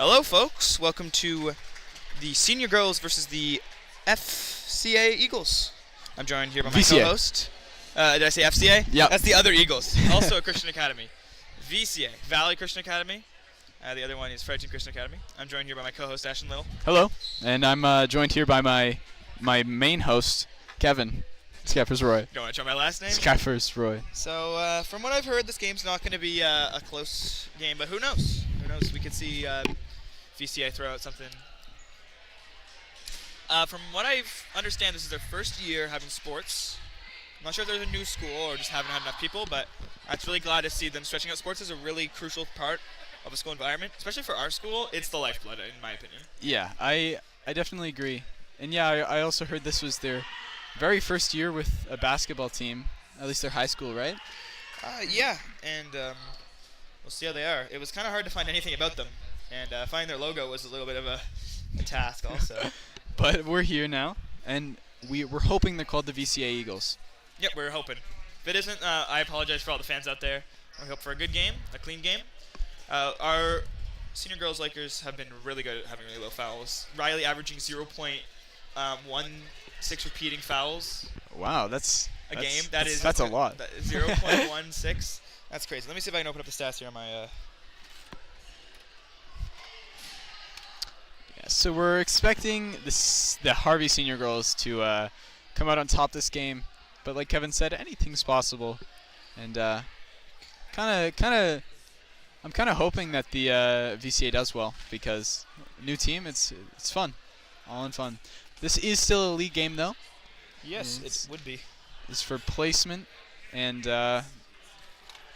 Hello, folks. Welcome to the Senior Girls versus the FCA Eagles. I'm joined here by my VCA. co-host. Did I say FCA? Yep. That's the other Eagles. Also a Christian Academy. VCA, Valley Christian Academy. The other one is Fredericton Christian Academy. I'm joined here by my co-host, Ashton Little. Hello, and I'm joined here by my main host, Kevin. Scaffers Roy. Don't want to try my last name? Scaffers Roy. So, from what I've heard, this game's not going to be a close game, but who knows? Who knows? We could see VCA throw out something. From what I understand, this is their first year having sports. I'm not sure if there's a new school or just haven't had enough people, but I'm really glad to see them stretching out sports. Is a really crucial part of a school environment, especially for our school. It's the lifeblood, in my opinion. Yeah, I definitely agree. And yeah, I also heard this was their very first year with a basketball team, at least their high school, right? Yeah, and we'll see how they are. It was kind of hard to find anything about them, and finding their logo was a little bit of a task also. But we're here now, and we're hoping they're called the VCA Eagles. Yep, we're hoping. If it isn't, I apologize for all the fans out there. We hope for a good game, a clean game. Our senior girls Lakers have been really good at having really low fouls. Riley averaging 0.16 repeating fouls. Wow, that's a game. That's a lot. 0.16. That's crazy. Let me see if I can open up the stats here on my. Yeah, so we're expecting the Harvey senior girls to come out on top this game, but like Kevin said, anything's possible, and I'm kind of hoping that the VCA does well because new team, it's fun, all in fun. This is still a league game though. Yes, it would be. It's for placement, and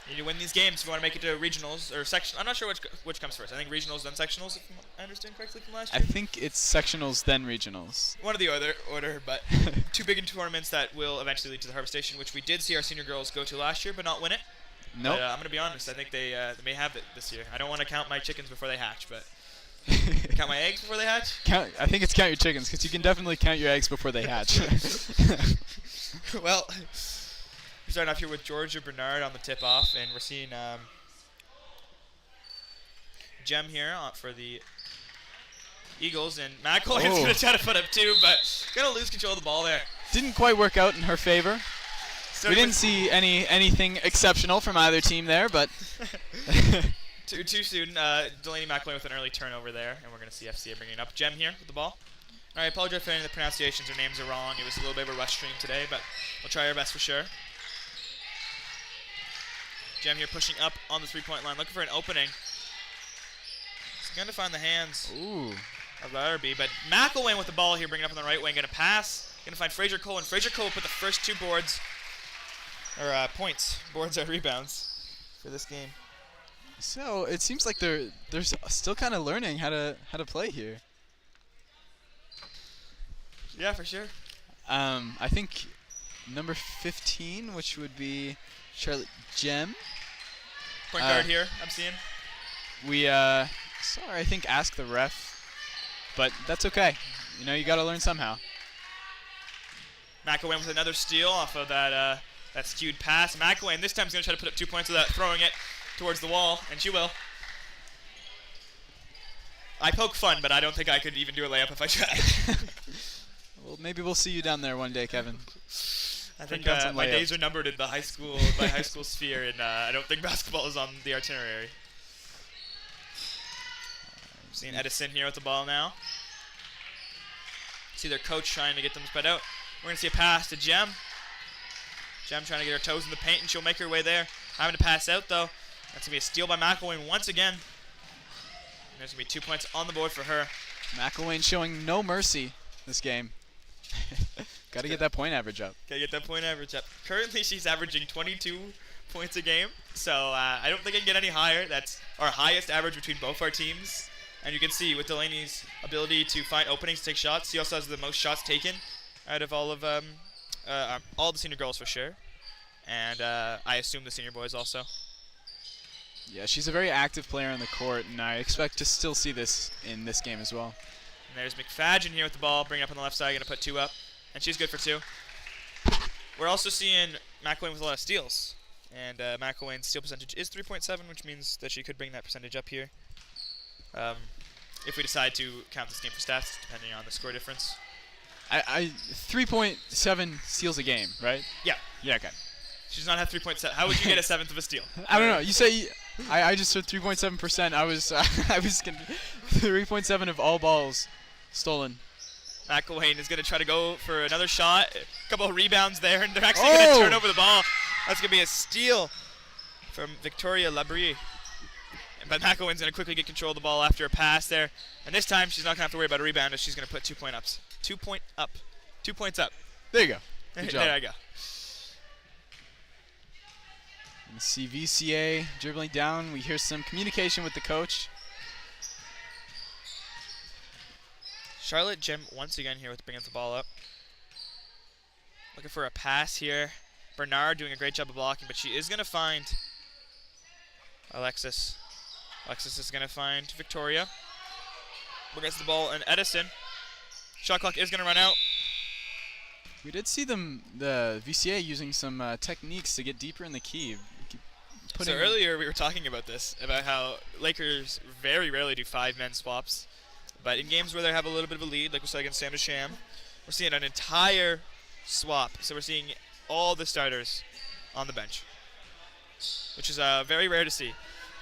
you need to win these games if you want to make it to regionals or section. I'm not sure which comes first. I think regionals then sectionals, if I understand correctly from last year. I think it's sectionals then regionals. One of the other order, but two big tournaments that will eventually lead to the Harvey Station, which we did see our senior girls go to last year, but not win it. No. Nope. I'm going to be honest. I think they may have it this year. I don't want to count my chickens before they hatch, but count my eggs before they hatch? I think it's count your chickens, because you can definitely count your eggs before they hatch. Well, we're starting off here with Georgia Bernard on the tip-off, and we're seeing Jem here for the Eagles, and McElwain's going to try to put up two, but going to lose control of the ball there. Didn't quite work out in her favor. So we didn't see anything exceptional from either team there, but too soon. Delaney McElwain with an early turnover there, and we're going to see FCA bringing up Jem here with the ball. All right, I apologize for any of the pronunciations or names are wrong. It was a little bit of a rush stream today, but we'll try our best for sure. Jem here pushing up on the three-point line, looking for an opening. He's going to find the hands of the RB, but McElwain with the ball here, bringing it up on the right wing, going to pass. Going to find Fraser Cole, and Fraser Cole put the first 2 boards. Or points. Boards are rebounds for this game. So it seems like they're still kind of learning how to play here. Yeah, for sure. I think number 15, which would be Charlotte Jem. Point guard here, I'm seeing. We I think ask the ref, but that's okay. You know, you got to learn somehow. McElwain with another steal off of that skewed pass. McElwain this time is going to try to put up 2 points without throwing it towards the wall, and she will. I poke fun, but I don't think I could even do a layup if I tried. Well, maybe we'll see you down there one day, Kevin. I think my days are numbered in the high school sphere, and I don't think basketball is on the itinerary. Seeing Edison here with the ball now. See their coach trying to get them spread out. We're going to see a pass to Jem. Jem trying to get her toes in the paint, and she'll make her way there. Having to pass out, though. That's going to be a steal by McElwain once again. And there's going to be 2 points on the board for her. McElwain showing no mercy this game. Got to get that point average up. Got to get that point average up. Currently, she's averaging 22 points a game, so I don't think I can get any higher. That's our highest average between both our teams. And you can see with Delaney's ability to find openings, take shots, she also has the most shots taken out of all the senior girls for sure. And I assume the senior boys also. Yeah, she's a very active player on the court, and I expect to still see this in this game as well. And there's McFadgen here with the ball, bringing up on the left side, going to put 2 up. And she's good for 2. We're also seeing McElwain with a lot of steals. And McElwain's steal percentage is 3.7, which means that she could bring that percentage up here. if we decide to count this game for stats, depending on the score difference. 3.7 steals a game, right? Yeah. Yeah, okay. She does not have 3.7. How would you get a seventh of a steal? I don't know. You say I just said 3.7%. I was 3.7 of all balls stolen. McElwain is going to try to go for another shot. A couple of rebounds there, and they're actually going to turn over the ball. That's going to be a steal from Victoria Labrie. But McElwain's going to quickly get control of the ball after a pass there. And this time, she's not going to have to worry about a rebound, as she's going to put 2 point ups. 2 point up. 2 points up. There you go. Good job. There I go. You see VCA dribbling down. We hear some communication with the coach. Charlotte Jim once again here with bringing the ball up. Looking for a pass here. Bernard doing a great job of blocking, but she is going to find Alexis. Alexis is going to find Victoria. Gets the ball, and Edison. Shot clock is going to run out. We did see the VCA using some techniques to get deeper in the key. So earlier we were talking about this, about how Lakers very rarely do 5-man swaps. But in games where they have a little bit of a lead, like we saw against Sam Sham, we're seeing an entire swap. So we're seeing all the starters on the bench, which is very rare to see.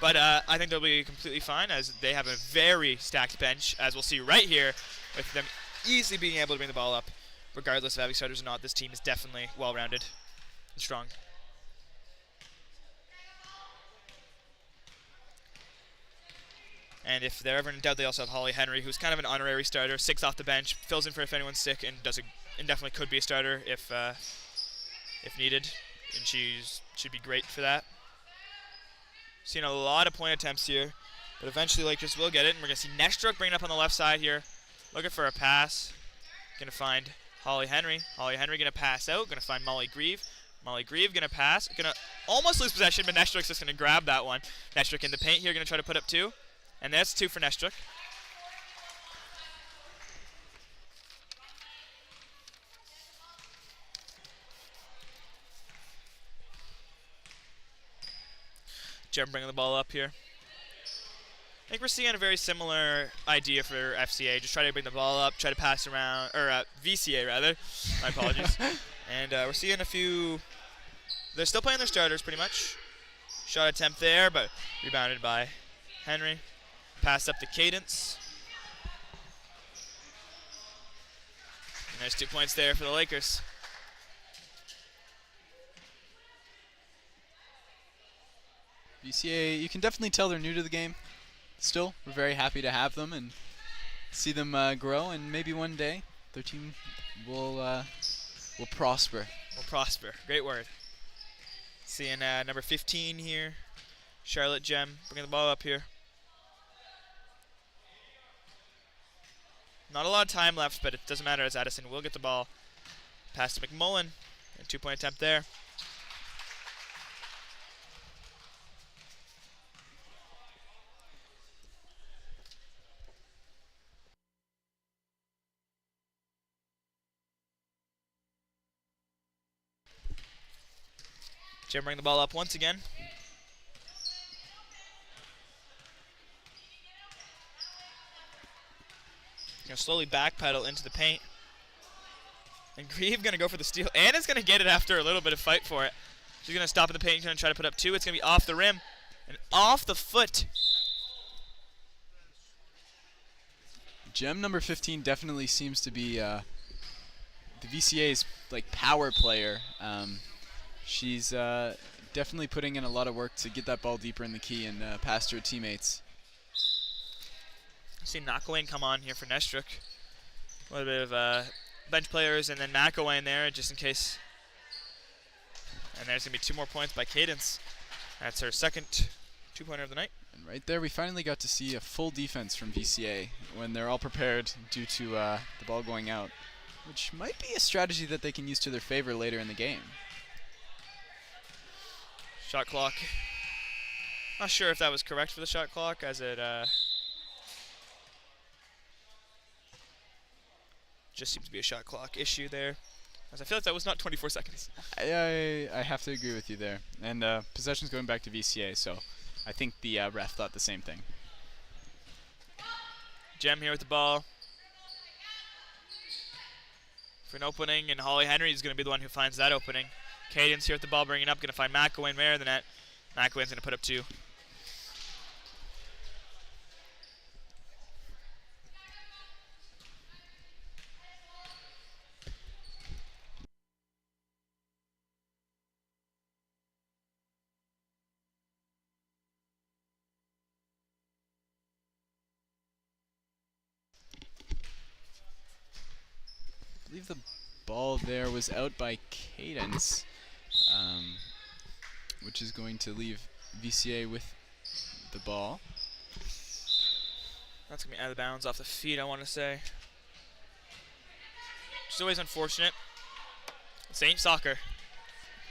But I think they'll be completely fine, as they have a very stacked bench, as we'll see right here, with them easily being able to bring the ball up. Regardless of having starters or not, this team is definitely well-rounded and strong. And if they're ever in doubt, they also have Holly Henry, who's kind of an honorary starter, 6 off the bench, fills in for if anyone's sick, and definitely could be a starter if needed, and should be great for that. Seeing a lot of point attempts here, but eventually Lakers will get it, and we're going to see Nestruck bring it up on the left side here, looking for a pass. Going to find Holly Henry. Holly Henry going to pass out, going to find Molly Grieve. Molly Grieve going to pass, going to almost lose possession, but Nestruck's just going to grab that one. Nestruck in the paint here, going to try to put up 2. And that's 2 for Nestruck. Jem bringing the ball up here. I think we're seeing a very similar idea for FCA. Just try to bring the ball up, try to pass around, or VCA rather. My apologies. And we're seeing a few. They're still playing their starters pretty much. Shot attempt there, but rebounded by Henry. Pass up to Cadence. And there's 2 points there for the Lakers. VCA, you can definitely tell they're new to the game. Still, we're very happy to have them and see them grow, and maybe one day their team will prosper. Will prosper. Great word. Seeing number 15 here, Charlotte Jem, bringing the ball up here. Not a lot of time left, but it doesn't matter, as Addison will get the ball. Pass to McMullen. A 2-point attempt there. Jim bring the ball up once again. Gonna slowly backpedal into the paint. And Grieve gonna go for the steal. Anna's gonna get it after a little bit of fight for it. She's gonna stop at the paint, gonna try to put up 2. It's gonna be off the rim and off the foot. Gem number 15 definitely seems to be the VCA's like power player. She's definitely putting in a lot of work to get that ball deeper in the key and past her teammates. See McElwain come on here for Nestruck. A little bit of bench players, and then McElwain there just in case. And there's going to be 2 more points by Cadence. That's her second 2-pointer of the night. And right there we finally got to see a full defense from VCA when they're all prepared due to the ball going out, which might be a strategy that they can use to their favor later in the game. Shot clock. Not sure if that was correct for the shot clock, as it just seems to be a shot clock issue there, as I feel like that was not 24 seconds. I have to agree with you there. And possession's going back to VCA, so I think the ref thought the same thing. Jem here with the ball. For an opening, and Holly Henry is going to be the one who finds that opening. Cadence here with the ball, bringing up, going to find McElwain there in the net. McElwain's going to put up 2. I believe the ball there was out by Cadence, which is going to leave VCA with the ball. That's going to be out of bounds off the feet, I want to say. It's always unfortunate. This ain't soccer.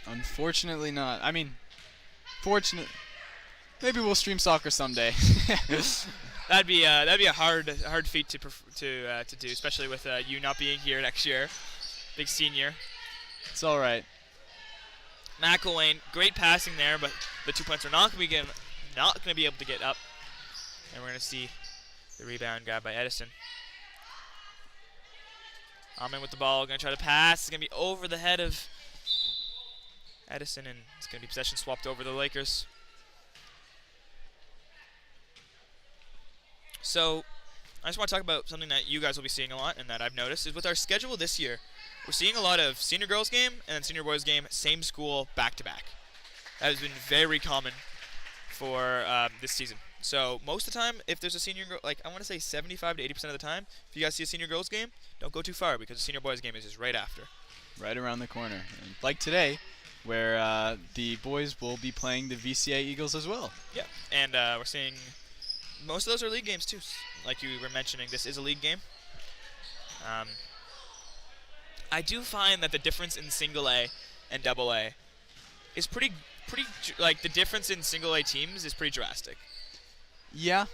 Unfortunately not. I mean, fortunate. Maybe we'll stream soccer someday. That'd be a hard feat to do, especially with you not being here next year. Big senior. It's all right. McElwain, great passing there, but the 2 points are not going to be able to get up. And we're going to see the rebound grabbed by Edison. Amen with the ball, going to try to pass. It's going to be over the head of Edison, and it's going to be possession swapped over the Lakers. So, I just want to talk about something that you guys will be seeing a lot, and that I've noticed, is with our schedule this year, we're seeing a lot of senior girls game and then senior boys game, same school, back-to-back. That has been very common for this season. So, most of the time, if there's a senior girl, like I want to say 75 to 80% of the time, if you guys see a senior girls game, don't go too far, because the senior boys game is just right after. Right around the corner. And like today, where the boys will be playing the VCA Eagles as well. Yeah, and we're seeing most of those are league games too. Like you were mentioning, this is a league game. I do find that the difference in single A and double A is pretty like the difference in single A teams is pretty drastic. Yeah.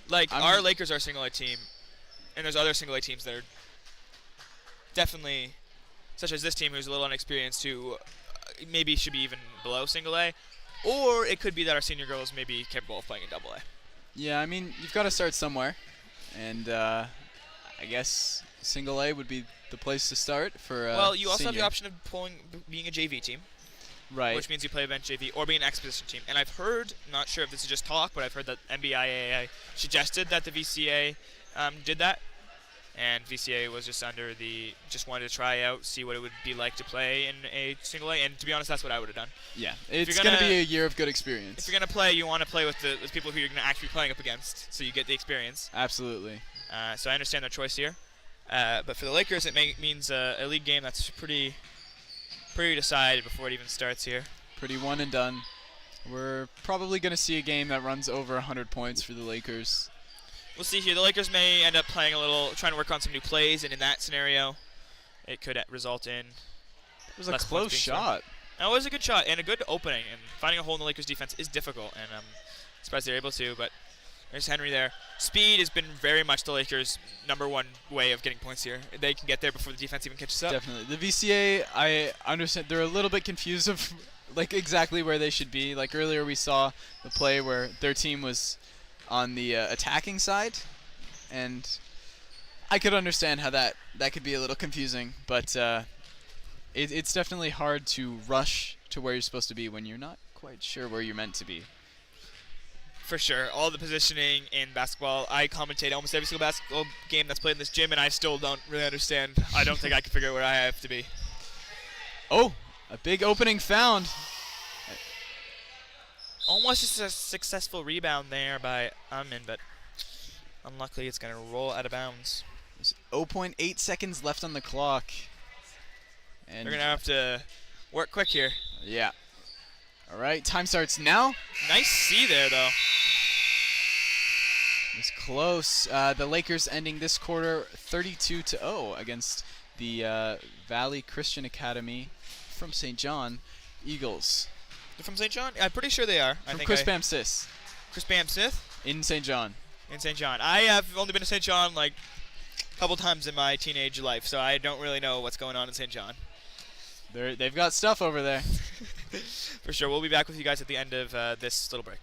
Like our Lakers are a single A team, and there's other single A teams that are definitely, such as this team who's a little inexperienced, who maybe should be even below single A, or it could be that our senior girls may be capable of playing in double A. Yeah, I mean, you've got to start somewhere, and I guess single A would be the place to start for well, you also senior. have the option of being a JV team. Right. Which means you play event JV or be an exposition team. And I've heard, not sure if this is just talk, but I've heard that NBIAA suggested that the VCA did that. And VCA was just just wanted to try out, see what it would be like to play in a single A. And to be honest, that's what I would have done. Yeah, it's going to be a year of good experience. If you're going to play, you want to play with the people who you're going to actually be playing up against, so you get the experience. Absolutely. So I understand their choice here. But for the Lakers, it means a league game that's pretty decided before it even starts here. Pretty one and done. We're probably going to see a game that runs over 100 points for the Lakers. We'll see here. The Lakers may end up playing a little, trying to work on some new plays, and in that scenario, it could result in. It was a close shot. No, it was a good shot and a good opening, and finding a hole in the Lakers' defense is difficult, and I'm surprised they're able to, but there's Henry there. Speed has been very much the Lakers' #1 way of getting points here. They can get there before the defense even catches up. Definitely. The VCA, I understand, they're a little bit confused of like exactly where they should be. Like earlier we saw the play where their team was on the attacking side, and I could understand how that could be a little confusing, but it's definitely hard to rush to where you're supposed to be when you're not quite sure where you're meant to be. For sure. All the positioning in basketball, I commentate almost every single basketball game that's played in this gym, and I still don't really understand. I don't think I can figure out where I have to be. Oh, a big opening found. Almost just a successful rebound there by Amin, but unluckily it's going to roll out of bounds. There's 0.8 seconds left on the clock. And they're going to have to work quick here. Yeah. All right, time starts now. Nice C there, though. It was close. The Lakers ending this quarter 32-0 against the Valley Christian Academy from St. John Eagles. They're from St. John? I'm pretty sure they are. From Chris Bam Sis. Chris Bam Sith? In St. John. In St. John. I have only been to St. John like a couple times in my teenage life, so I don't really know what's going on in St. John. They've got stuff over there. For sure. We'll be back with you guys at the end of this little break.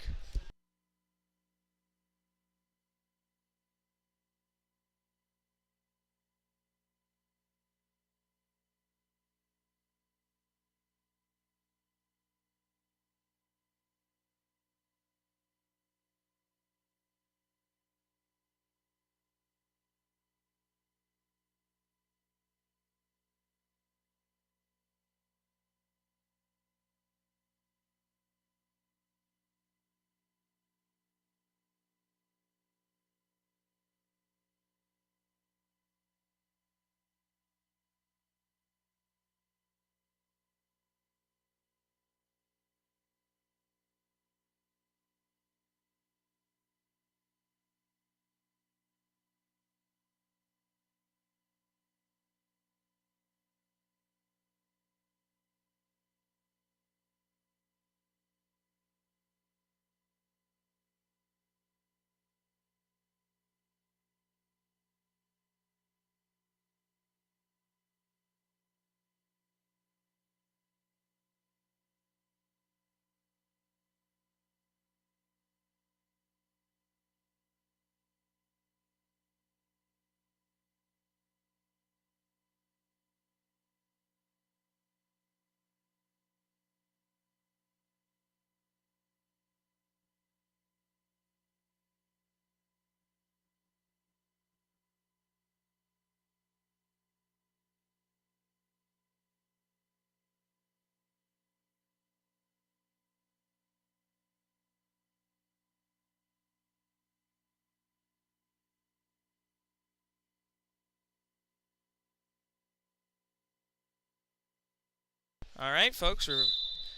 All right, folks, we're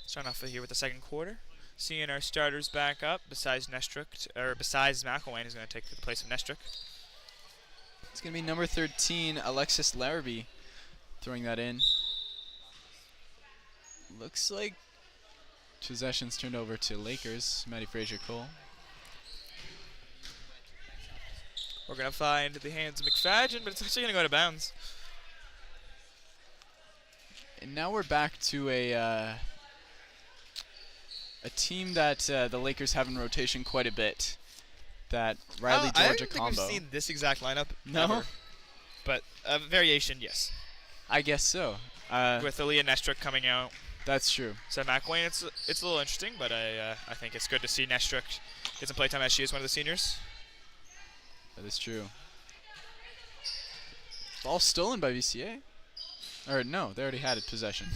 starting off here with the second quarter. Seeing our starters back up, besides McElwain, who's going to take the place of Nestruck. It's going to be number 13, Alexis Larrabee, throwing that in. Looks like possession's turned over to Lakers. Maddie Frazier-Cole. We're going to find the hands of McFadden, but it's actually going to go out of bounds. And now we're back to a team that the Lakers have in rotation quite a bit. That Riley I Georgia don't think combo. we've seen this exact lineup. No? Ever. But a variation, yes. I guess so. With Aaliyah Nestruck coming out. That's true. So McElwain, it's a little interesting, but I think it's good to see Nestruck get some playtime as she is one of the seniors. That is true. Ball stolen by VCA. Or no, they already had it possession.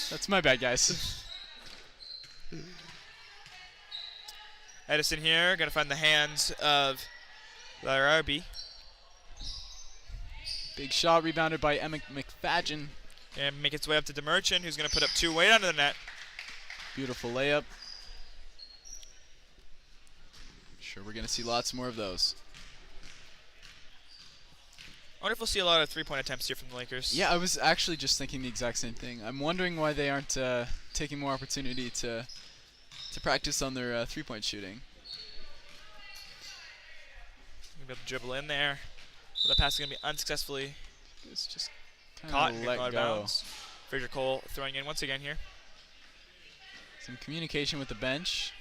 That's my bad, guys. Edison here, going to find the hands of Larrabee. Big shot rebounded by Emma McFadden. And make its way up to DeMerchant, who's going to put up 2 weight onto the net. Beautiful layup. Sure, we're going to see lots more of those. I wonder if we'll see a lot of 3-point attempts here from the Lakers. Yeah, I was actually just thinking the exact same thing. I'm wondering why they aren't taking more opportunity to practice on their 3-point shooting. Gonna be able to dribble in there. But the pass is gonna be unsuccessfully It's just caught kind and of let out of go. bounds. Frazier-Cole throwing in once again here. Some communication with the bench.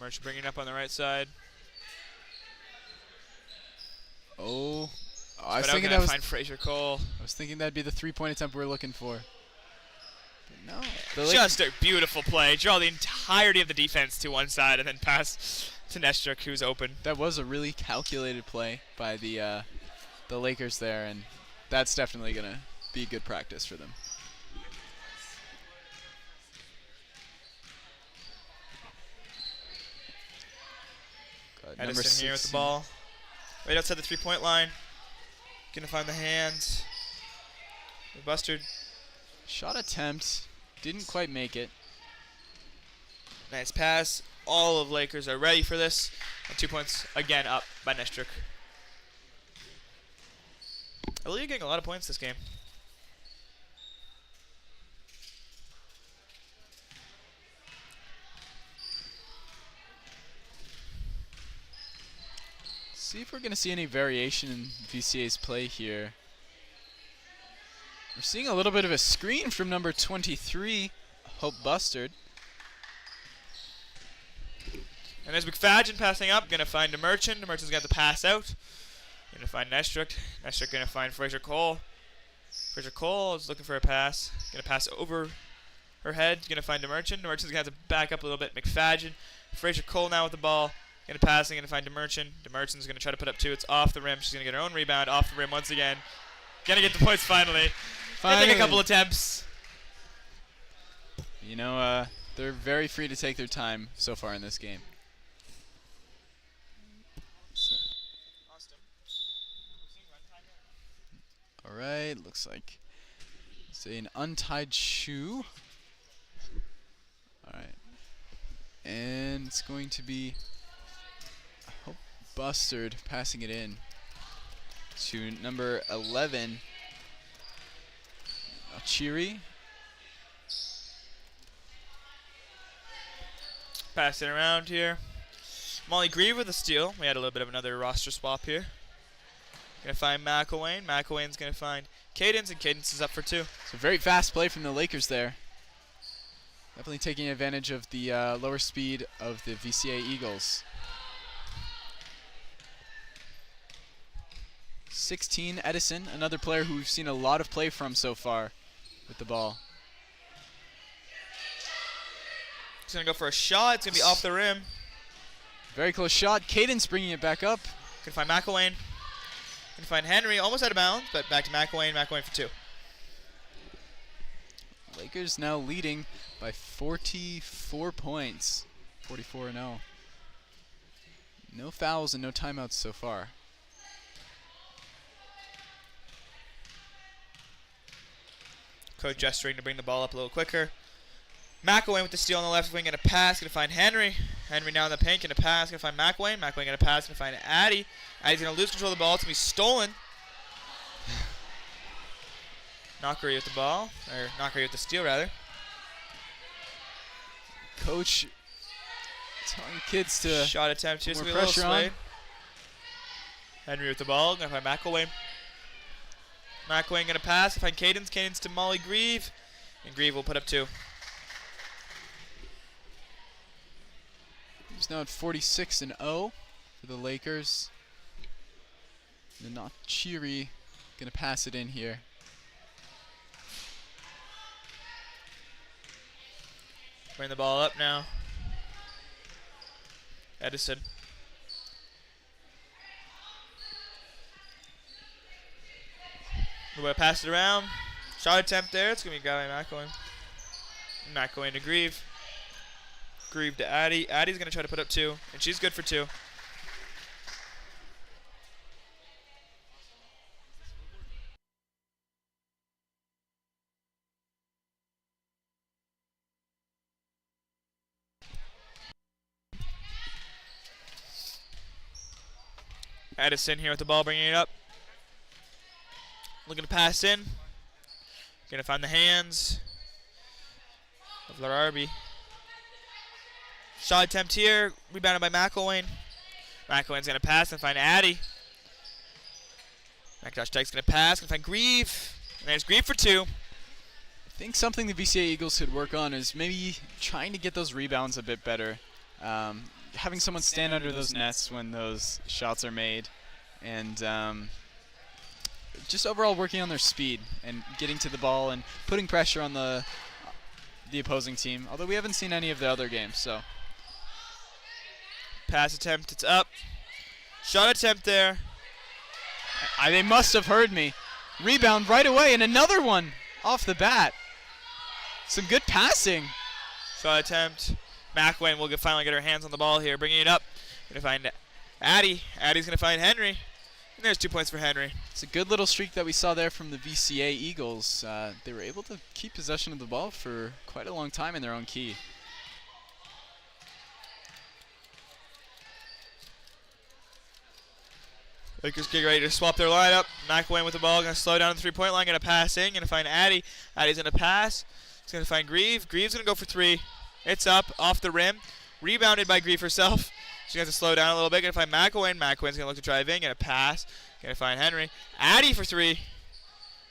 Merchant bringing it up on the right side. Oh, I was But thinking gonna that was. find Frazier-Cole. I was thinking that'd be the 3-point attempt we're looking for. But no. The Just a beautiful play. Draw the entirety of the defense to one side and then pass to Nestruck, who's open. That was a really calculated play by the Lakers there, and that's definitely gonna be good practice for them. Edison here with the ball. Right outside the 3-point line. Gonna find the hands. Bustard. Shot attempt. Didn't quite make it. Nice pass. All of Lakers are ready for this. And 2 points again up by Nestruck. Aaliyah getting a lot of points this game. See if we're going to see any variation in VCA's play here. We're seeing a little bit of a screen from number 23, Hope Bustard. And there's McFadden passing up. Going to find DeMerchant. DeMerchant's got the pass out. Going to find Nestruck. Nestruck going to find Frazier-Cole. Frazier-Cole is looking for a pass. Going to pass over her head. Going to find DeMerchant. DeMerchant's going to have to back up a little bit. McFadden. Frazier-Cole now with the ball. Going to pass and going to find DeMerchant. DeMerchant's going to try to put up 2. It's off the rim. She's going to get her own rebound off the rim once again. Going to get the points finally. Going to take a couple attempts. You know, they're very free to take their time so far in this game. All right, looks like say an untied shoe. All right, and it's going to be Hope Bustard passing it in to number 11, Chiri. Pass it around here. Molly Grieve with a steal. We had a little bit of another roster swap here. Gonna find McElwain. McElwain's gonna find Cadence, and Cadence is up for 2. So very fast play from the Lakers there. Definitely taking advantage of the lower speed of the VCA Eagles. 16, Edison, another player who we've seen a lot of play from so far with the ball. He's gonna go for a shot. It's gonna be off the rim. Very close shot. Cadence bringing it back up. Gonna find McElwain. Gonna find Henry, almost out of bounds, but back to McElwain. McElwain for 2. Lakers now leading by 44 points. 44-0. No fouls and no timeouts so far. Coach gesturing to bring the ball up a little quicker. McElwain with the steal on the left wing and a pass. Going to find Henry. Henry now in the paint. Going to pass. Going to find McElwain. McElwain going to pass. Going to find Addy. Addy's going to lose control of the ball. It's going to be stolen. Knockery with the ball. Or Knockery with the steal, rather. Coach telling kids to shot attempt. Here's more going to be a little pressure swayed. Henry with the ball. Going to find McElwain. McElwain going to pass. Find Cadence. Cadence to Molly Grieve. And Grieve will put up 2. He's now at 46-0 for the Lakers. And Nachiri going to pass it in here. Bring the ball up now. Edison. We're going to pass it around. Shot attempt there. It's going to be a guy by McElwain. McElwain to Grieve. Grieve to Addy. Addy's going to try to put up 2, and she's good for 2. Addison here with the ball, bringing it up. Looking to pass in. Going to find the hands of Lararbi. Shot attempt here, rebounded by McElwain. McElwain's going to pass and find Addy. McIntosh Dyke's going to pass and find Grieve. And there's Grieve for 2. I think something the VCA Eagles could work on is maybe trying to get those rebounds a bit better. Having someone stand under those nets when those shots are made. And just overall working on their speed and getting to the ball and putting pressure on the opposing team. Although we haven't seen any of the other games, so. Pass attempt, it's up. Shot attempt there. They must have heard me. Rebound right away, and another one off the bat. Some good passing. Shot attempt. McElwain will finally get her hands on the ball here, bringing it up. Going to find Addy. Addy's going to find Henry. And there's 2 points for Henry. It's a good little streak that we saw there from the VCA Eagles. They were able to keep possession of the ball for quite a long time in their own key. Lakers get ready to swap their lineup. McElwain with the ball, going to slow down the 3-point line, going to pass in, going to find Addy. Addy's going to pass. He's going to find Grieve. Grieve's going to go for 3. It's up, off the rim. Rebounded by Grieve herself. She's going to slow down a little bit. Going to find McElwain. McElwain's going to look to drive in, going to pass. Going to find Henry. Addy for 3.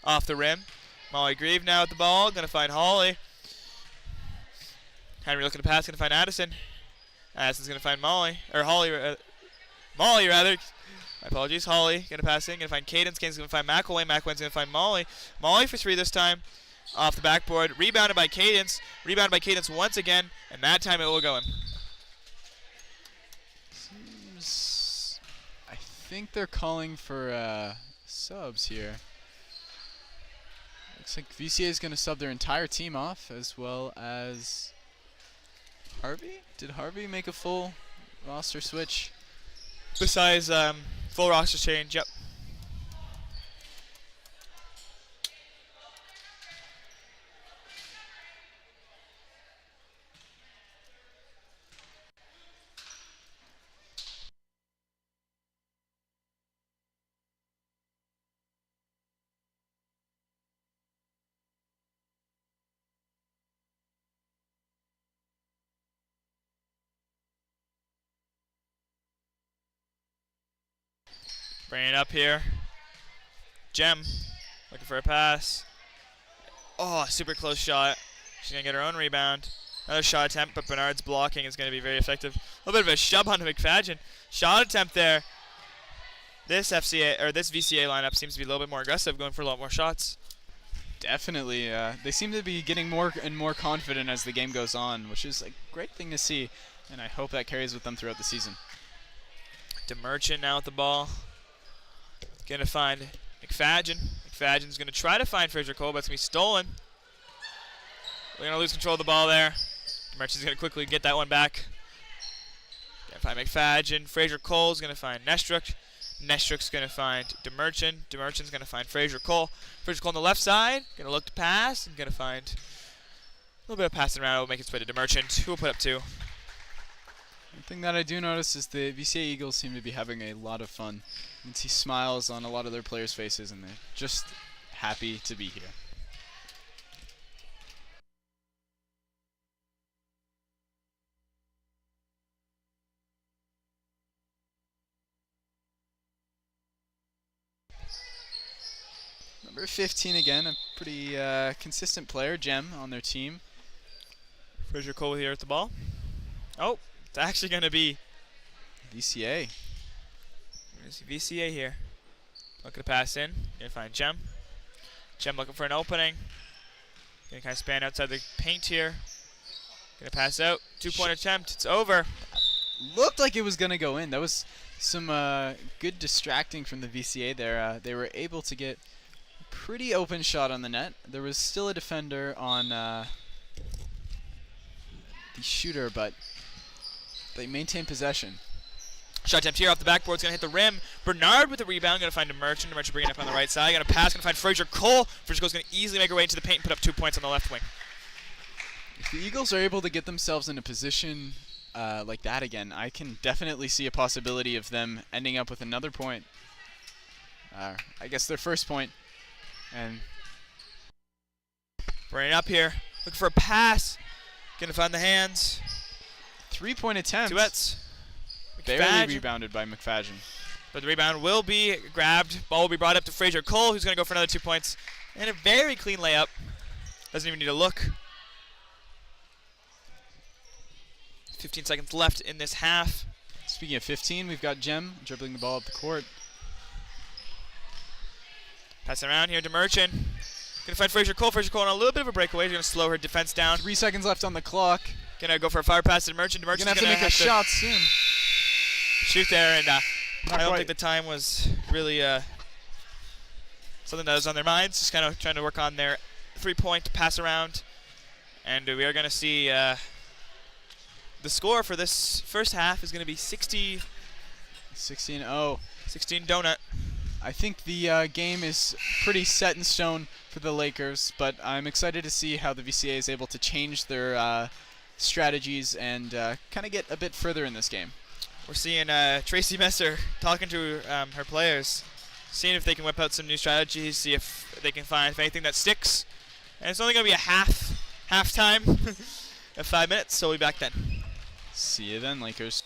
Off the rim. Molly Grieve now with the ball. Going to find Holly. Henry looking to pass, going to find Addison. Addison's going to find Molly. Or Holly, Molly rather. My apologies. Holly going to pass in. Going to find Cadence. Cadence going to find McElwain. McElwain's going to find Molly. Molly for 3 this time. Off the backboard. Rebounded by Cadence. Rebounded by Cadence once again. And that time it will go in. Seems, I think they're calling for subs here. Looks like VCA is going to sub their entire team off, as well as Harvey. Did Harvey make a full roster switch? Besides full roster change, yep. Bring it up here. Gem looking for a pass. Oh, super close shot. She's going to get her own rebound. Another shot attempt, but Bernard's blocking is going to be very effective. A little bit of a shove onto McFadgen. Shot attempt there. This VCA lineup seems to be a little bit more aggressive, going for a lot more shots. Definitely. They seem to be getting more and more confident as the game goes on, which is a great thing to see, and I hope that carries with them throughout the season. DeMerchant now with the ball. Going to find McFadgen. McFadgen's going to try to find Fraser Cole, but it's going to be stolen. We're going to lose control of the ball there. DeMerchant's going to quickly get that one back. Going to find McFadgen. Fraser Cole's going to find Nestruck. Nestrick's going to find DeMerchant. DeMerchant's going to find Fraser Cole. Fraser Cole on the left side. Going to look to pass and going to find a little bit of passing around. Will make its way to DeMerchant, who will put up 2. One thing that I do notice is the VCA Eagles seem to be having a lot of fun. You can see smiles on a lot of their players' faces, and they're just happy to be here. Number 15 again, a pretty consistent player, Gem, on their team. Fraser Cole here at the ball. Oh, it's actually going to be VCA. We're going to see VCA here. Looking to pass in. Going to find Gem. Gem looking for an opening. Going to kind of span outside the paint here. Going to pass out. 2-point attempt. It's over. Looked like it was going to go in. That was some good distracting from the VCA there. They were able to get a pretty open shot on the net. There was still a defender on the shooter, but they maintained possession. Shot attempt here off the backboard. It's going to hit the rim. Bernard with the rebound. Going to find DeMerchant. DeMerchant bringing it up on the right side. Going to pass. Going to find Fraser Cole. Fraser Cole's going to easily make her way into the paint and put up 2 points on the left wing. If the Eagles are able to get themselves in a position like that again, I can definitely see a possibility of them ending up with another point. I guess their first point. And bringing it up here. Looking for a pass. Going to find the hands. 3-point attempt. Duets. Barely rebounded by McFadden. But the rebound will be grabbed. Ball will be brought up to Fraser Cole, who's going to go for another 2 points. And a very clean layup. Doesn't even need to look. 15 seconds left in this half. Speaking of 15, we've got Gem dribbling the ball up the court. Passing around here to Merchant. Going to find Fraser Cole. Fraser Cole on a little bit of a breakaway. He's going to slow her defense down. 3 seconds left on the clock. Going to go for a fire pass to Merchant. Merchant's going to have to make a shot soon. Shoot there, and I don't think the time was really something that was on their minds. Just kind of trying to work on their 3-point pass around. And we are going to see the score for this first half is going to be 16-0. 16 donut. I think the game is pretty set in stone for the Lakers, but I'm excited to see how the VCA is able to change their strategies and kind of get a bit further in this game. We're seeing Tracy Messer talking to her players, seeing if they can whip out some new strategies, see if they can find anything that sticks. And it's only going to be a halftime of 5 minutes, so we'll be back then. See you then, Lakers.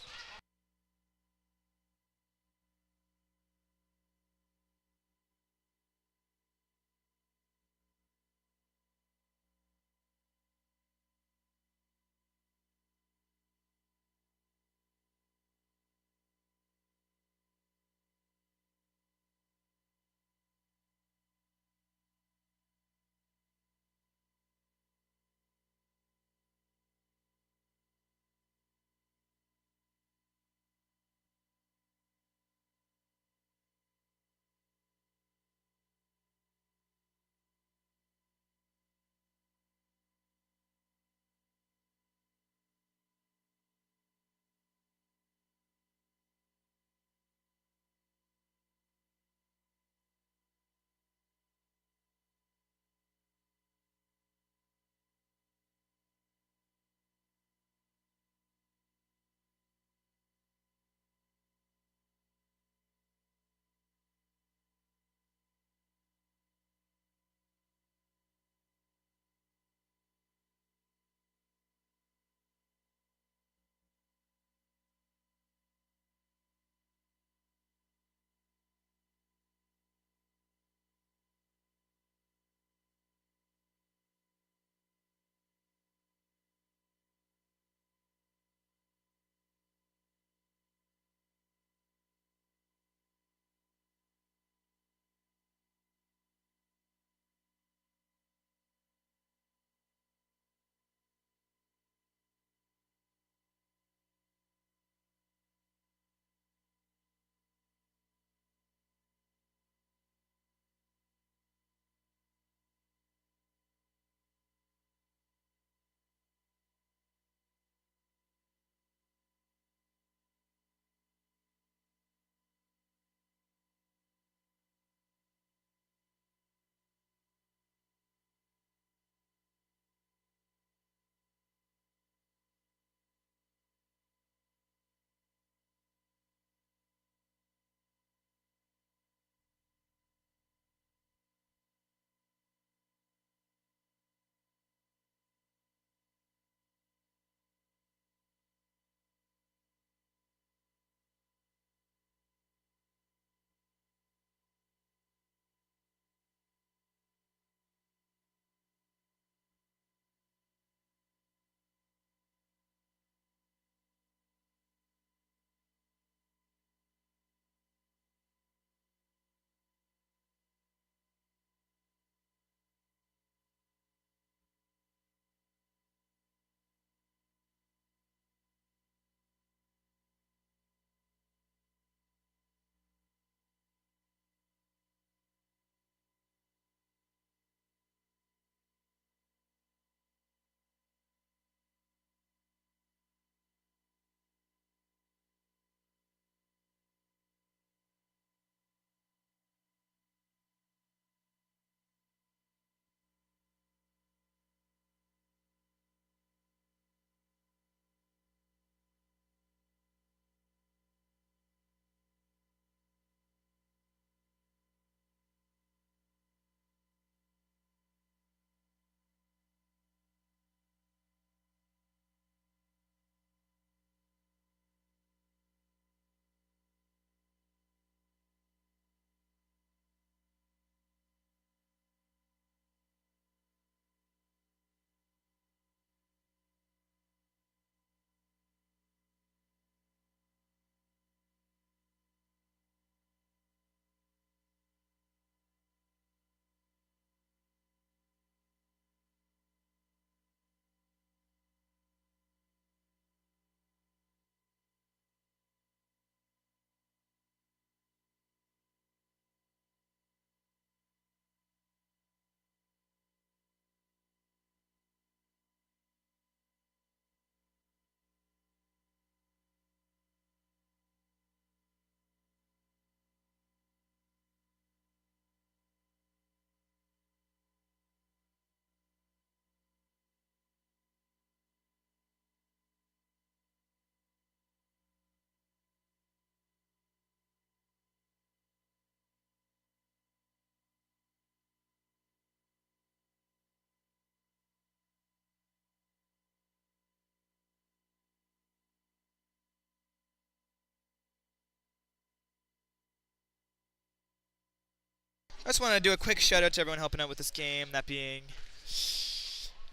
I just want to do a quick shout out to everyone helping out with this game, that being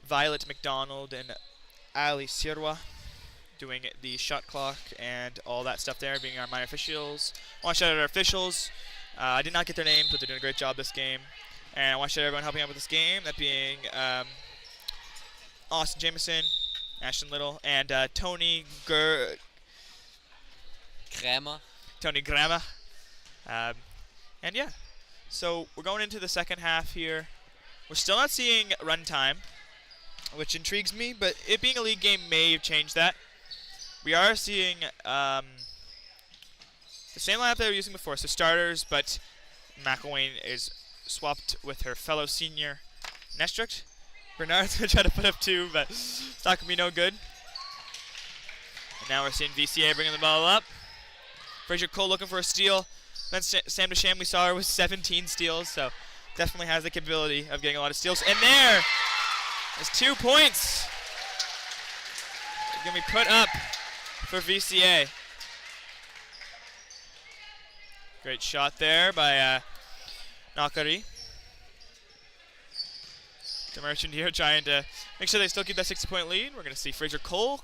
Violet McDonald and Ali Sirwa, doing the shot clock and all that stuff there, being our minor officials. I want to shout out our officials. I did not get their names, but they're doing a great job this game. And I want to shout out everyone helping out with this game, that being Austin Jameson, Ashton Little, and Tony Crema. Tony Grama. And yeah, so we're going into the second half here. We're still not seeing run time, which intrigues me, but it being a league game may have changed that. We are seeing the same lineup that we were using before, so starters, but McElwain is swapped with her fellow senior Nestruct. Bernard's going to try to put up 2, but it's not going to be no good. And now we're seeing VCA bringing the ball up. Fraser Cole looking for a steal. Then Sam DeSham, we saw her with 17 steals, so definitely has the capability of getting a lot of steals. And there's 2 points. Going to be put up for VCA. Great shot there by Nakari. The Merchant here trying to make sure they still keep that 60-point lead. We're going to see Fraser Cole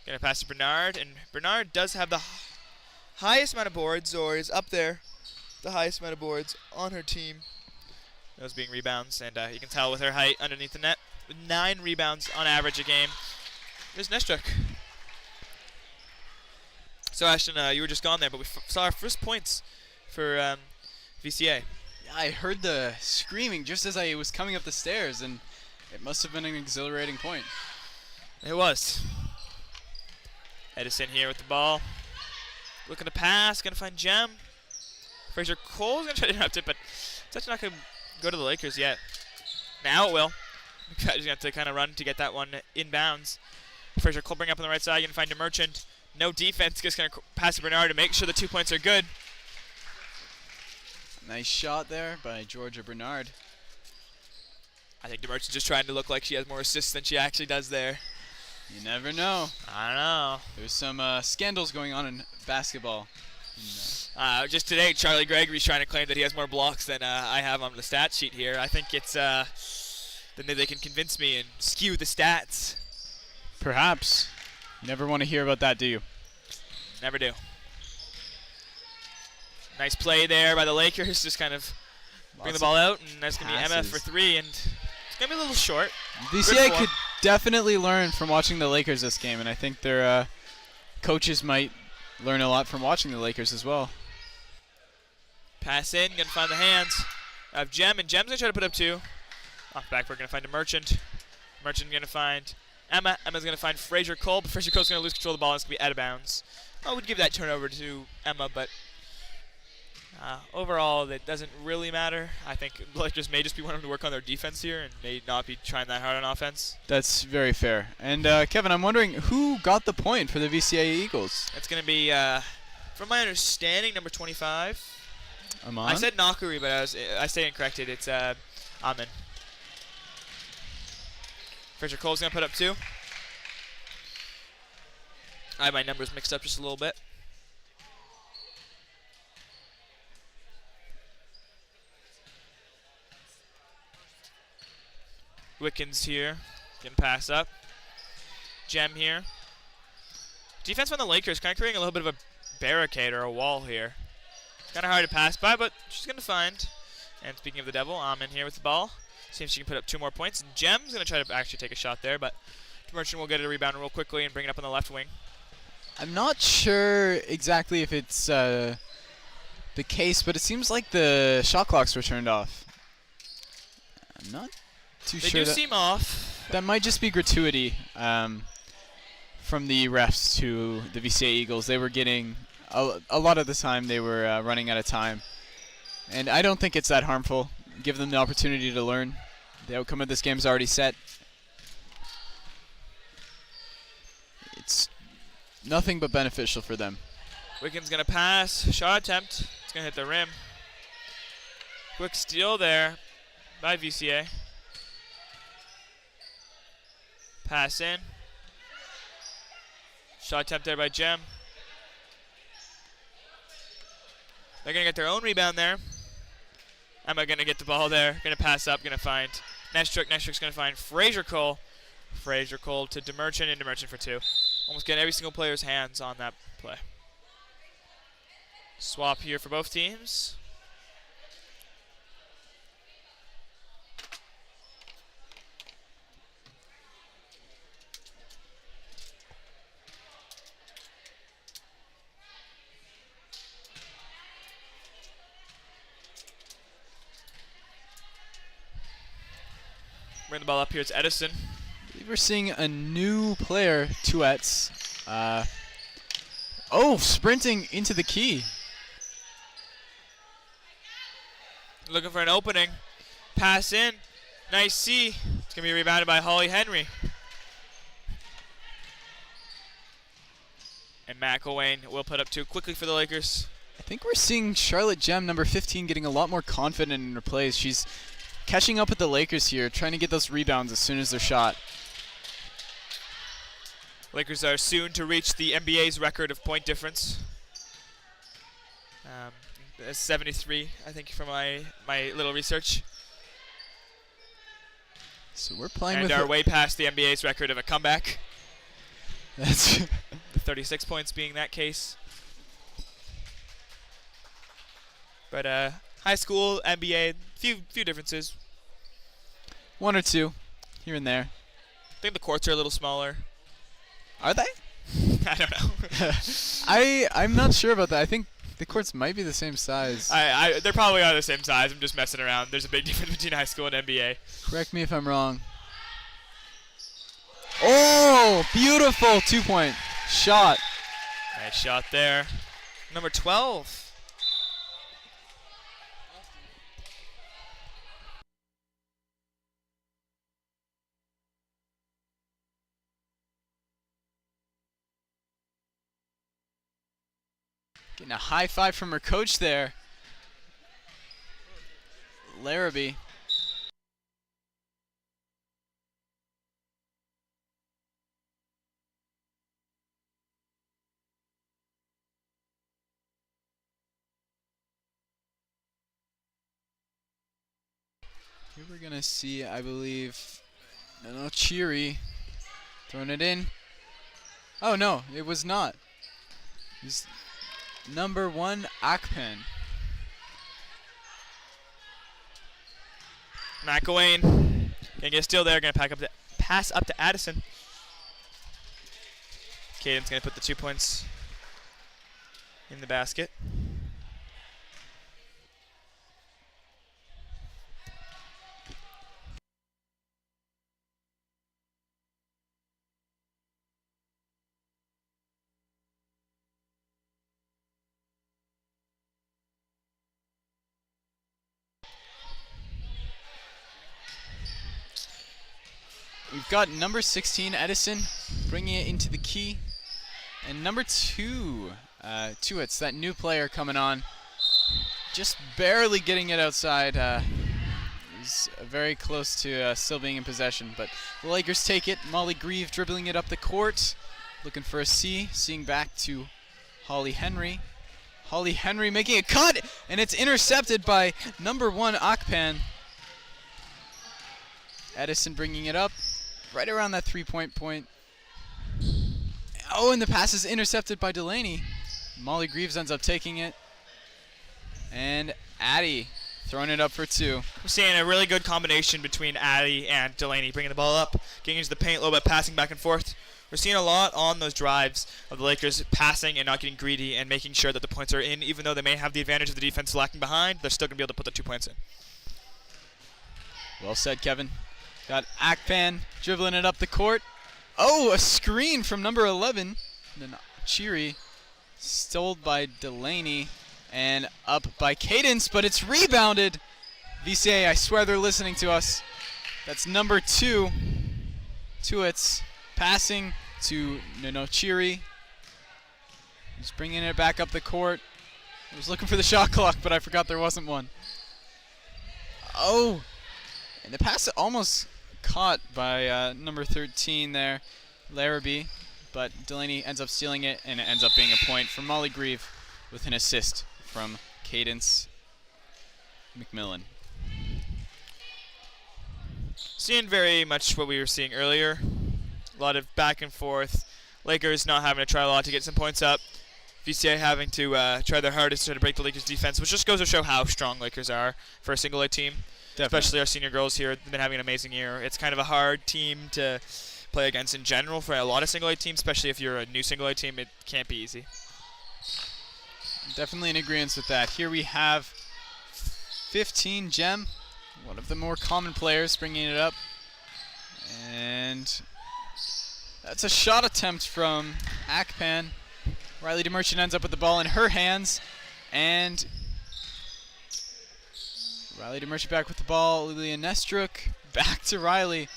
going to pass to Bernard, and Bernard does have the highest amount of boards, or is up there, the highest amount of boards on her team. Those being rebounds, and you can tell with her height underneath the net, with 9 rebounds on average a game. There's Nestruck. So Ashton, you were just gone there, but we saw our first points for VCA. Yeah, I heard the screaming just as I was coming up the stairs, and it must have been an exhilarating point. It was. Edison here with the ball. Looking to pass, going to find Gem. Fraser Cole's going to try to interrupt it, but it's actually not going to go to the Lakers yet. Now it will. He's going to have to kind of run to get that one inbounds. Fraser Cole bring up on the right side, going to find a Merchant. No defense, just going to pass to Bernard to make sure the 2 points are good. Nice shot there by Georgia Bernard. I think the Merchant's just trying to look like she has more assists than she actually does there. You never know. I don't know. There's some scandals going on in basketball. Just today, Charlie Gregory's trying to claim that he has more blocks than I have on the stat sheet here. I think it's then they can convince me and skew the stats. Perhaps. You never want to hear about that, do you? Never do. Nice play there by the Lakers. Just kind of bring the ball out, and that's going to be Emma for 3, and it's going to be a little short. VCA could definitely learn from watching the Lakers this game, and I think their coaches might learn a lot from watching the Lakers as well. Pass in, going to find the hands of Gem, and Gem's going to try to put up 2. Off back, we're going to find a Merchant. Merchant going to find Emma. Emma's going to find Fraser Cole, but Fraser Cole's going to lose control of the ball, and it's going to be out of bounds. I would give that turnover to Emma, but overall, that doesn't really matter. I think the Lakers may just be wanting to work on their defense here and may not be trying that hard on offense. That's very fair. And Kevin, I'm wondering who got the point for the VCA Eagles? It's going to be, from my understanding, number 25. Aman? I said Nakuri, but I stayed incorrected. It's Amin. Fraser Cole's going to put up 2. I have my numbers mixed up just a little bit. Wickens here, can pass up. Gem here. Defense from the Lakers kind of creating a little bit of a barricade or a wall here. Kind of hard to pass by, but she's going to find. And speaking of the devil, Amin here with the ball. See if she can put up 2 more points. Gem's going to try to actually take a shot there, but Merchant will get a rebound real quickly and bring it up on the left wing. I'm not sure exactly if it's the case, but it seems like the shot clocks were turned off. I'm not too sure. They do seem off. That might just be gratuity from the refs to the VCA Eagles. They were getting a lot of the time they were running out of time, and I don't think it's that harmful. Give them the opportunity to learn. The outcome of this game is already set. It's nothing but beneficial for them. Wiggins going to pass. Shot attempt. It's going to hit the rim. Quick steal there by VCA. Pass in. Shot attempt there by Gem. They're going to get their own rebound there. Emma gonna get the ball there. Gonna pass up. Gonna find Nestruck. Nestruck's gonna find Fraser Cole. Fraser Cole to DeMerchant, and DeMerchant for 2. Almost getting every single player's hands on that play. Swap here for both teams. Bring the ball up here. It's Edison. I believe we're seeing a new player, Tuets. Oh, sprinting into the key. Looking for an opening. Pass in. Nice C. It's going to be rebounded by Holly Henry. And McElwain will put up 2 quickly for the Lakers. I think we're seeing Charlotte Gem, number 15, getting a lot more confident in her plays. She's catching up with the Lakers here, trying to get those rebounds as soon as they're shot. Lakers are soon to reach the NBA's record of point difference. 73, I think, from my little research. So we're playing and with are way past the NBA's record of a comeback. That's the 36 points being that case. But high school, NBA, few differences. 1 or 2 here and there. I think the courts are a little smaller. Are they? I don't know. I'm not sure about that. I think the courts might be the same size. They're probably are the same size. I'm just messing around. There's a big difference between high school and NBA. Correct me if I'm wrong. Oh, beautiful 2-point shot. Nice shot there. Number 12. Getting a high five from her coach there. Larrabee. Here we're going to see, I believe, Chiri throwing it in. Oh, no, it was not. It was number 1, Akpen. McElwain gonna get a steal there. Gonna pass up to Addison. Caden's gonna put the 2 points in the basket. We've got number 16, Edison, bringing it into the key. And number 2, Tuets, that new player coming on. Just barely getting it outside. He's very close to still being in possession. But the Lakers take it. Molly Grieve dribbling it up the court. Looking for a C. Seeing back to Holly Henry. Holly Henry making a cut. And it's intercepted by number 1, Akpan. Edison bringing it up. Right around that 3-point point. Oh, and the pass is intercepted by Delaney. Molly Greaves ends up taking it. And Addie throwing it up for 2. We're seeing a really good combination between Addie and Delaney, bringing the ball up, getting into the paint a little bit, passing back and forth. We're seeing a lot on those drives of the Lakers passing and not getting greedy and making sure that the points are in. Even though they may have the advantage of the defense lacking behind, they're still going to be able to put the 2 points in. Well said, Kevin. Got Akpan dribbling it up the court. Oh, a screen from number 11. And then Chiri stole by Delaney and up by Cadence, but it's rebounded. VCA, I swear they're listening to us. That's number 2. Tuets passing to Chiri. He's bringing it back up the court. I was looking for the shot clock, but I forgot there wasn't one. Oh, and the pass almost caught by number 13 there, Larrabee, but Delaney ends up stealing it, and it ends up being a point for Molly Grieve with an assist from Cadence McMillan. Seeing very much what we were seeing earlier. A lot of back and forth. Lakers not having to try a lot to get some points up. VCA having to try their hardest to try to break the Lakers' defense, which just goes to show how strong Lakers are for a single-A team. Definitely. Especially our senior girls here. They've been having an amazing year. It's kind of a hard team to play against in general for a lot of single-A teams, especially if you're a new single-A team. It can't be easy. Definitely in agreement with that. Here we have 15 Gem, one of the more common players, bringing it up. And that's a shot attempt from Akpan. Riley DeMerchant ends up with the ball in her hands. And Riley DeMerchant back with the ball. Lilia Nestruk back to Riley.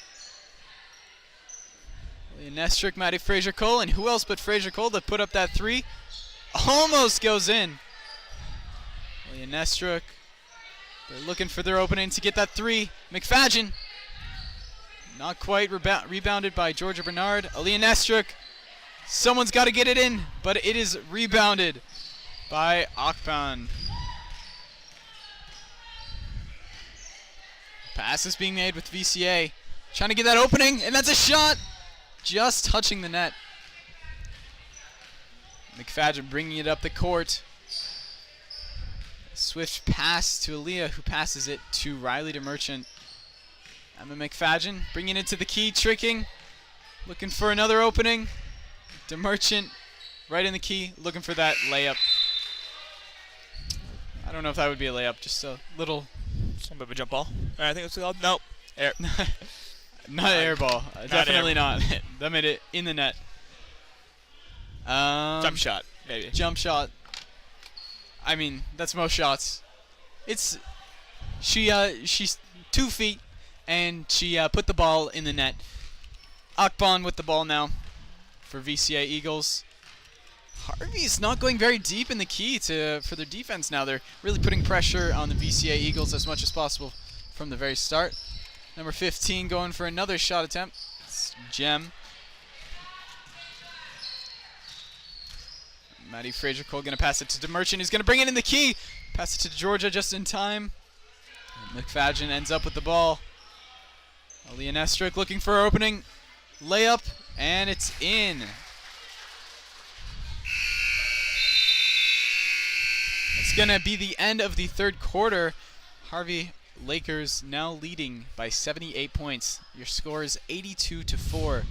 Lilia Nestruk, Maddie Fraser-Cole, and who else but Fraser-Cole to put up that three? Almost goes in. Lilia Nestruk. They're looking for their opening to get that three. McFadgen. Not quite rebounded by Georgia Bernard. Lilia Nestruk. Someone's got to get it in, but it is rebounded by Akpan. Pass is being made with VCA. Trying to get that opening, and that's a shot. Just touching the net. McFadgen bringing it up the court. Swift pass to Aaliyah, who passes it to Riley DeMerchant. Emma McFadgen bringing it to the key, tricking. Looking for another opening. DeMerchant right in the key, looking for that layup. I don't know if that would be a layup, just a little... Some bit of a jump ball. I think it's called. Nope. Air. Not air ball. Definitely air. not. That made it in the net. Jump shot, maybe. Jump shot. I mean, that's most shots. It's she's 2 feet, and she put the ball in the net. Akpan with the ball now for VCA Eagles. Harvey's not going very deep in the key for their defense now. They're really putting pressure on the VCA Eagles as much as possible from the very start. Number 15 going for another shot attempt. It's Gem. Maddie Fraser-Cole going to pass it to DeMerchant, who's going to bring it in the key. Pass it to Georgia just in time. And McFadgen ends up with the ball. Aaliyah Nestruk looking for an opening. Layup, and it's in. It's going to be the end of the third quarter. Harvey Lakers now leading by 78 points. Your score is 82-4.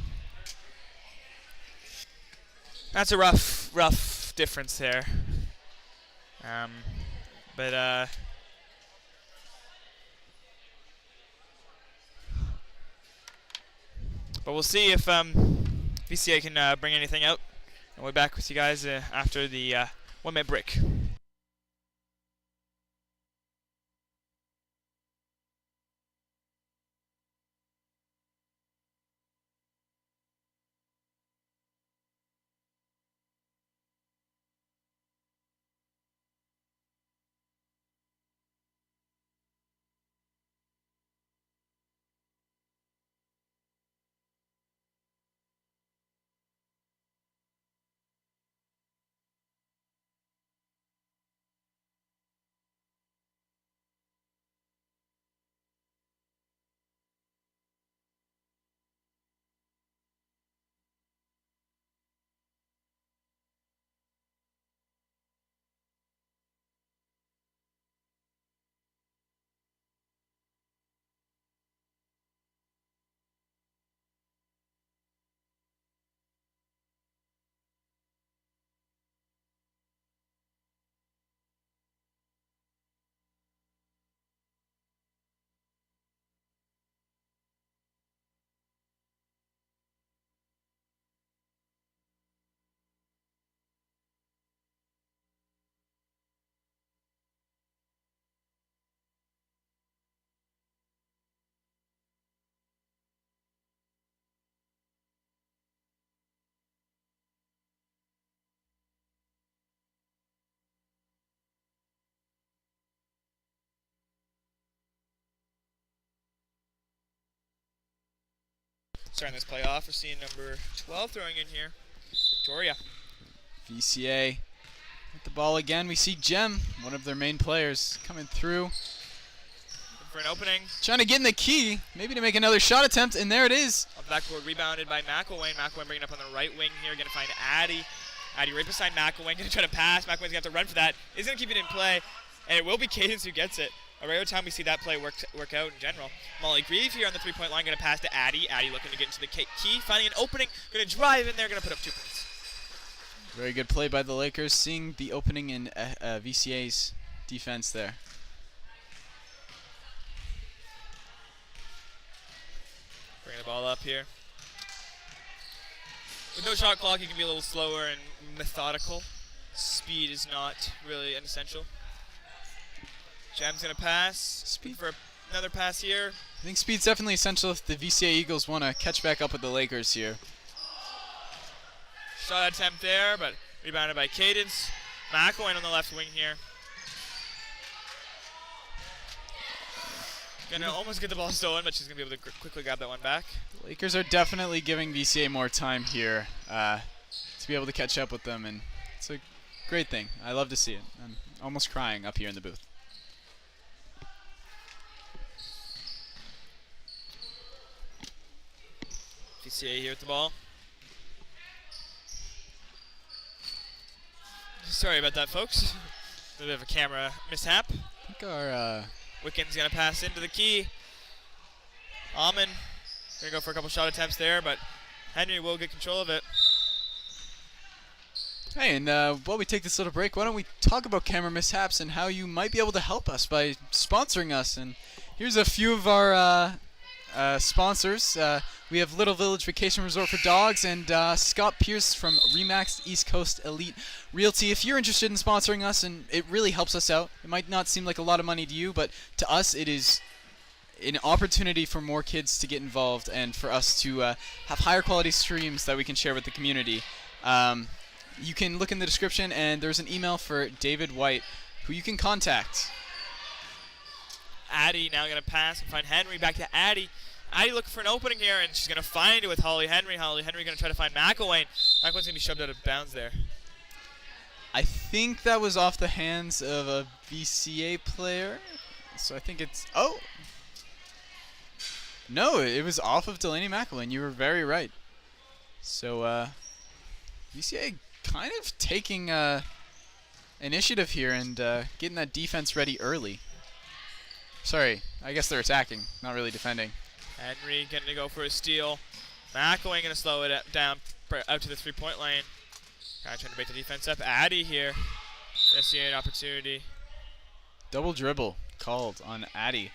That's a rough difference there. But we'll see if VCA can bring anything out. And we're back with you guys after the 1-minute break. Starting this play off, we're seeing number 12 throwing in here. Victoria. VCA with the ball again. We see Gem, one of their main players, coming through. for an opening. Trying to get in the key, maybe to make another shot attempt, and there it is. Up backboard, rebounded by McElwain. McElwain bringing it up on the right wing here. Going to find Addy. Addy right beside McElwain. Going to try to pass. McElwain's going to have to run for that. He's going to keep it in play, and it will be Cadence who gets it. A rare time we see that play work out in general. Molly Grieve here on the three-point line. Going to pass to Addy. Addy looking to get into the key. Finding an opening. Going to drive in there. Going to put up 2 points. Very good play by the Lakers, seeing the opening in VCA's defense there. Bring the ball up here. With no shot clock, you can be a little slower and methodical. Speed is not really an essential. Jam's going to pass. Speed for another pass here. I think speed's definitely essential if the VCA Eagles want to catch back up with the Lakers here. Shot attempt there, but rebounded by Cadence. McElwain on the left wing here. Gonna almost get the ball stolen, but she's gonna be able to quickly grab that one back. The Lakers are definitely giving VCA more time here to be able to catch up with them, and it's a great thing. I love to see it. I'm almost crying up here in the booth. VCA here with the ball. Sorry about that, folks. A bit of a camera mishap. I think our Wiccan's going to pass into the key. Almond going to go for a couple shot attempts there, but Henry will get control of it. Hey, and while we take this little break, why don't we talk about camera mishaps and how you might be able to help us by sponsoring us. And here's a few of our sponsors. We have Little Village Vacation Resort for Dogs and Scott Pierce from Remax East Coast Elite Realty. If you're interested in sponsoring us, and it really helps us out, it might not seem like a lot of money to you, but to us it is an opportunity for more kids to get involved and for us to have higher quality streams that we can share with the community. You can look in the description, and there's an email for David White who you can contact. Addy now going to pass and find Henry. Back to Addy. Addy looking for an opening here, and she's going to find it with Holly Henry. Holly Henry going to try to find McElwain. McElwain's going to be shoved out of bounds there. I think that was off the hands of a VCA player. So I think it's... Oh! No, it was off of Delaney McElwain. You were very right. So VCA kind of taking initiative here and getting that defense ready early. Sorry, I guess they're attacking, not really defending. Henry going to go for a steal. McElwain going to slow it down out to the three-point lane. Trying to break the defense up. Addy here. Going to see an opportunity. Double dribble called on Addy.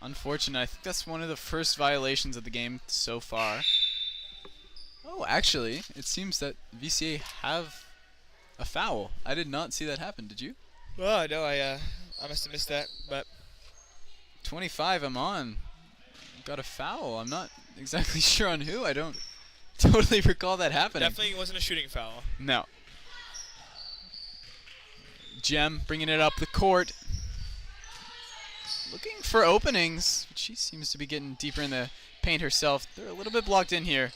Unfortunate. I think that's one of the first violations of the game so far. Oh, actually, it seems that VCA have a foul. I did not see that happen. Did you? Oh, no, I must have missed that, but... 25, I'm on. Got a foul. I'm not exactly sure on who. I don't totally recall that happening. Definitely wasn't a shooting foul. No. Gem bringing it up the court. Looking for openings. She seems to be getting deeper in the paint herself. They're a little bit blocked in here.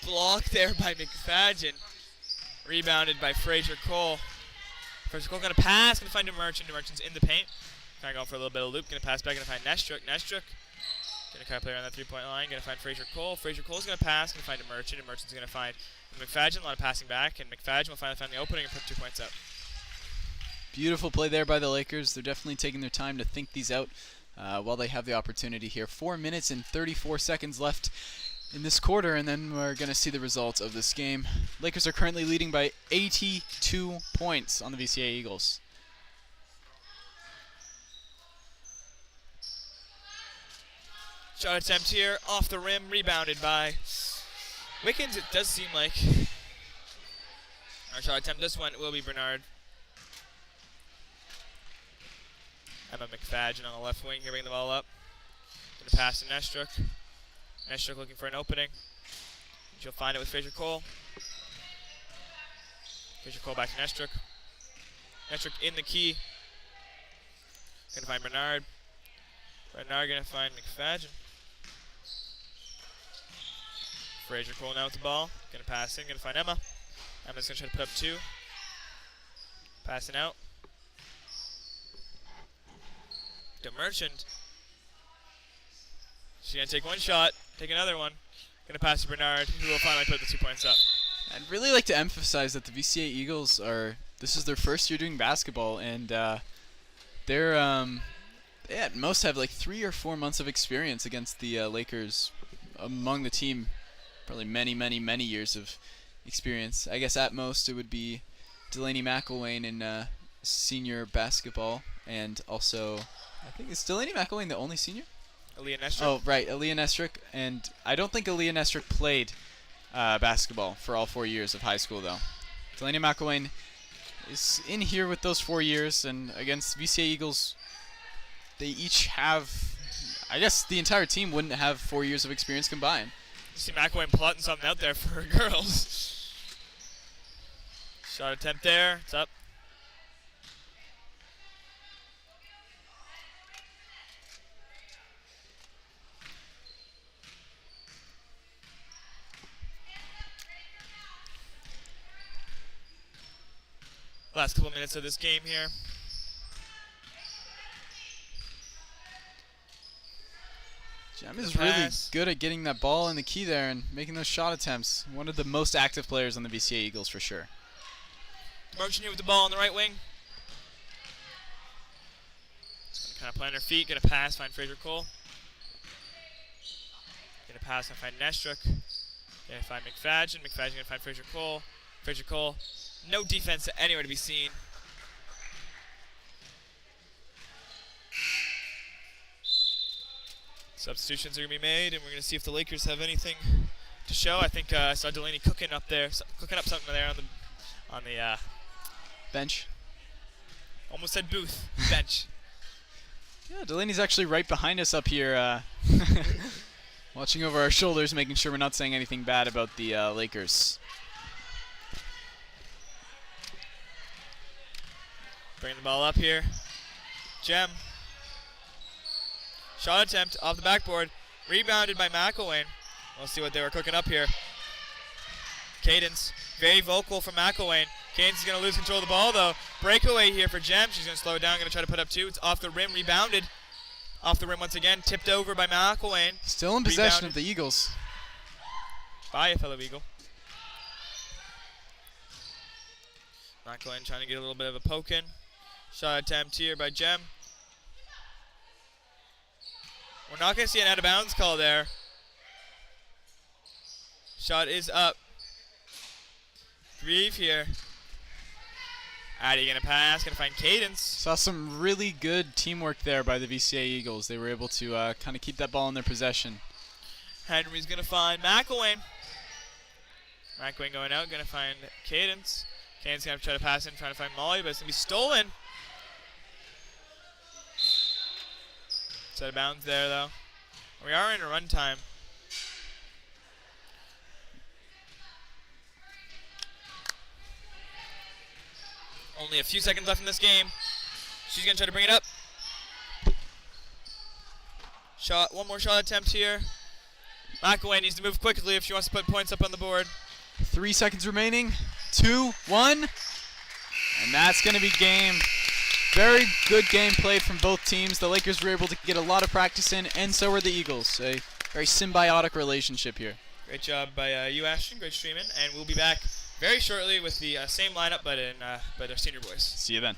Blocked there by McFadden. Rebounded by Fraser Cole. Fraser Cole going to pass. Going to find a Merchant. Merchant's in the paint. Kind of going for a little bit of loop. Going to pass back. Going to find Nestruck. Nestruck. Going to kind of play around that three-point line. Going to find Fraser Cole. Fraser Cole's going to pass. Going to find a Merchant. And Merchant's going to find McFadden. A lot of passing back. And McFadden will finally find the opening and put 2 points up. Beautiful play there by the Lakers. They're definitely taking their time to think these out while they have the opportunity here. 4 minutes and 34 seconds left in this quarter, and then we're going to see the results of this game. Lakers are currently leading by 82 points on the VCA Eagles. Shot attempt here, off the rim, rebounded by Wickens. It does seem like our shot attempt this one will be Bernard. Emma McFadden on the left wing here, bringing the ball up. Going to pass to Nestruck. Nestruck looking for an opening. She'll find it with Fraser Cole. Fraser Cole back to Nestruck. Nestruck in the key. Going to find Bernard. Bernard going to find McFadden. Fraser Cole now with the ball. Going to pass in. Going to find Emma. Emma's going to try to put up 2. Passing out. To Merchant. She's going to take one shot, take another one. Going to pass to Bernard, who will finally put the 2 points up. I'd really like to emphasize that the VCA Eagles this is their first year doing basketball, and they at most have like 3 or 4 months of experience against the Lakers among the team. Probably many, many, many years of experience. I guess at most it would be Delaney McElwain in senior basketball, and also I think is Delaney McElwain the only senior? Aaliyah Nestrick. Oh, right, Aaliyah Nestrick, and I don't think Aaliyah Nestrick played basketball for all 4 years of high school though. Delaney McElwain is in here with those 4 years, and against VCA Eagles, they each have, I guess the entire team wouldn't have 4 years of experience combined. You see McElwain plotting something out there for girls. Shot attempt there. It's up. Last couple minutes of this game here. Jem is really good at getting that ball in the key there and making those shot attempts. One of the most active players on the VCA Eagles for sure. Merchant here with the ball on the right wing. Kind of playing her feet, gonna pass, find Fraser Cole. Gonna pass and find Nestruck. Gonna find McFadgen. McFadgen gonna find Fraser Cole. Fraser Cole, no defense anywhere to be seen. Substitutions are going to be made, and we're going to see if the Lakers have anything to show. I think I saw Delaney cooking up something there on the bench. Almost said booth. Bench. Yeah, Delaney's actually right behind us up here, watching over our shoulders, making sure we're not saying anything bad about the Lakers. Bringing the ball up here. Jem. Shot attempt off the backboard. Rebounded by McElwain. We'll see what they were cooking up here. Cadence. Very vocal from McElwain. Cadence is going to lose control of the ball, though. Breakaway here for Jem. She's going to slow it down. Going to try to put up 2. It's off the rim. Rebounded. Off the rim once again. Tipped over by McElwain. Still in possession of the Eagles. By a fellow Eagle. McElwain trying to get a little bit of a poke in. Shot attempt here by Jem. We're not going to see an out of bounds call there. Shot is up. Reeve here. Addie going to pass, going to find Cadence. Saw some really good teamwork there by the VCA Eagles. They were able to kind of keep that ball in their possession. Henry's going to find McElwain. McElwain going out, going to find Cadence. Cadence going to try to pass in, trying to find Molly, but it's going to be stolen. It's out of bounds there, though. We are in a run time. Only a few seconds left in this game. She's going to try to bring it up. One more shot attempt here. McElwain needs to move quickly if she wants to put points up on the board. 3 seconds remaining. 2, 1. And that's going to be game. Very good game played from both teams. The Lakers were able to get a lot of practice in, and so were the Eagles. A very symbiotic relationship here. Great job by you, Ashton. Great streaming. And we'll be back very shortly with the same lineup, but our senior boys. See you then.